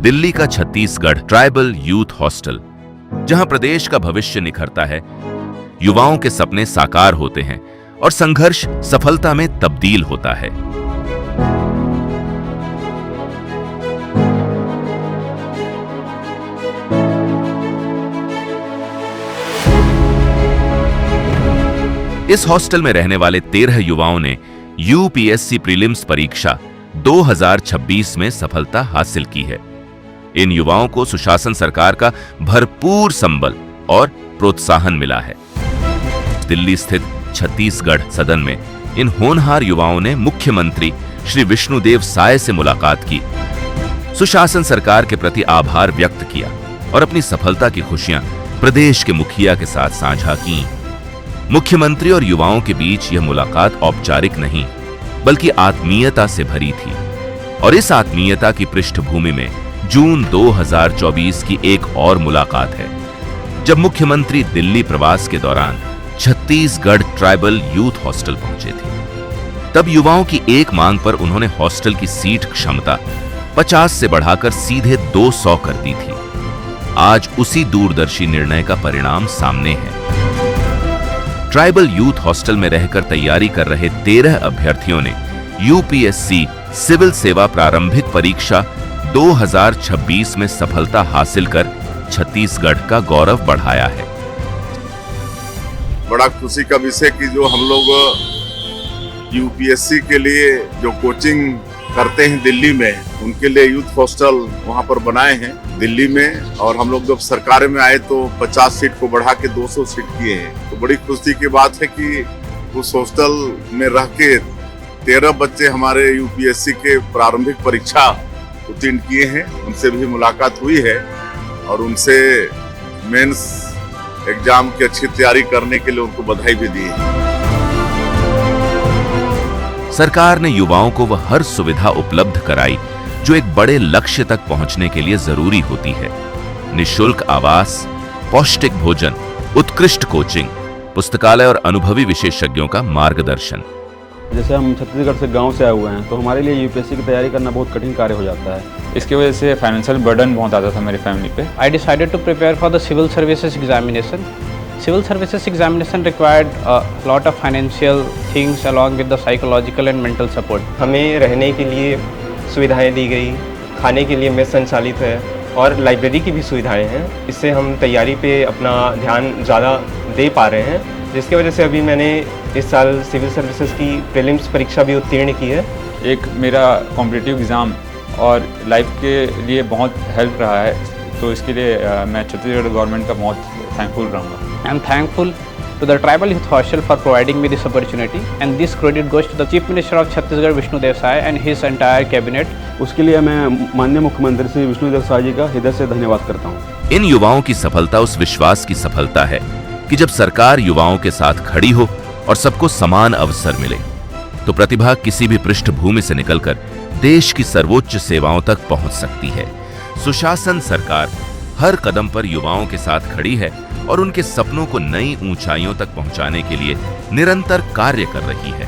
दिल्ली का Chhattisgarh tribal youth hostel, जहां प्रदेश का भविष्य निखरता है, युवाओं के सपने साकार होते हैं और संघर्ष सफलता में तब्दील होता है। इस हॉस्टल में रहने वाले 13 युवाओं ने यूपीएससी प्रीलिम्स परीक्षा 2026 में सफलता हासिल की है। इन युवाओं को सुशासन सरकार का भरपूर संबल और प्रोत्साहन मिला है। दिल्ली स्थित छत्तीसगढ़ सदन में इन होनहार युवाओं ने मुख्यमंत्री श्री विष्णुदेव साय से मुलाकात की, सुशासन सरकार के प्रति आभार व्यक्त किया और अपनी सफलता की खुशियां प्रदेश के मुखिया के साथ साझा की। मुख्यमंत्री और युवाओं के बीच यह मुलाकात औपचारिक नहीं बल्कि आत्मीयता से भरी थी और इस आत्मीयता की पृष्ठभूमि में जून 2024 की एक और मुलाकात है, जब मुख्यमंत्री दिल्ली प्रवास के दौरान छत्तीसगढ़ ट्राइबल यूथ हॉस्टल पहुंचे थे। तब युवाओं की एक मांग पर उन्होंने हॉस्टल की सीट क्षमता 50 से बढ़ाकर सीधे 200 कर दी थी। आज उसी दूरदर्शी निर्णय का परिणाम सामने है। ट्राइबल यूथ हॉस्टल में रहकर तैयारी कर रहे 13 अभ्यर्थियों ने यूपीएससी सिविल सेवा प्रारंभिक परीक्षा 2026 में सफलता हासिल कर छत्तीसगढ़ का गौरव बढ़ाया है। बड़ा खुशी का विषय कि जो हम लोग यूपीएससी के लिए जो कोचिंग करते हैं दिल्ली में, उनके लिए यूथ हॉस्टल वहां पर बनाए हैं दिल्ली में। और हम लोग जब सरकार में आए तो 50 सीट को बढ़ा के 200 सीट किए हैं। तो बड़ी खुशी की बात है कि उस हॉस्टल में रह के 13 बच्चे हमारे यूपीएससी के प्रारंभिक परीक्षा उत्तीर्ण किए हैं। उनसे भी मुलाकात हुई है और उनसे मेंस एग्जाम की अच्छी तैयारी करने के लिए उनको बधाई भी दी है। सरकार ने युवाओं को वह हर सुविधा उपलब्ध कराई जो एक बड़े लक्ष्य तक पहुंचने के लिए जरूरी होती है। निःशुल्क आवास, पौष्टिक भोजन, उत्कृष्ट कोचिंग, पुस्तकालय और अनुभवी विशेषज्ञों का मार्गदर्शन। जैसे हम छत्तीसगढ़ से गांव से आए हुए हैं तो हमारे लिए यूपीएससी की तैयारी करना बहुत कठिन कार्य हो जाता है। इसकी वजह से फाइनेंशियल बर्डन बहुत आता था मेरी फैमिली पे। I decided to prepare for the civil services examination. Civil services examination required a lot of financial things along with the psychological and mental support. हमें रहने के लिए सुविधाएं दी गई, खाने के लिए मेस संचालित है और लाइब्रेरी की भी सुविधाएं हैं। इससे हम तैयारी पे अपना ध्यान ज़्यादा दे पा रहे हैं, जिसकी वजह से अभी मैंने इस साल सिविल सर्विसेज की प्रीलिम्स परीक्षा भी उत्तीर्ण की है। एक मेरा कॉम्पिटिटिव एग्ज़ाम और लाइफ के लिए बहुत हेल्प रहा है, तो इसके लिए मैं छत्तीसगढ़ गवर्नमेंट का बहुत थैंकफुल रहूँगा। I am thankful to the Tribal Youth Hostel for providing me this opportunity, and this credit goes to the Chief Minister of Chhattisgarh Vishnudev Sai and his entire cabinet. उसके लिए मैं माननीय मुख्यमंत्री श्री विष्णुदेव साय जी का हृदय से धन्यवाद करता हूँ। इन युवाओं की सफलता उस विश्वास की सफलता है कि जब सरकार युवाओं के साथ खड़ी हो और सबको समान अवसर मिले, तो प्रतिभा किसी भी पृष्ठभूमि से निकलकर देश की सर्वोच्च सेवाओं तक पहुंच सकती है। सुशासन सरकार हर कदम पर युवाओं के साथ खड़ी है और उनके सपनों को नई ऊंचाइयों तक पहुंचाने के लिए निरंतर कार्य कर रही है।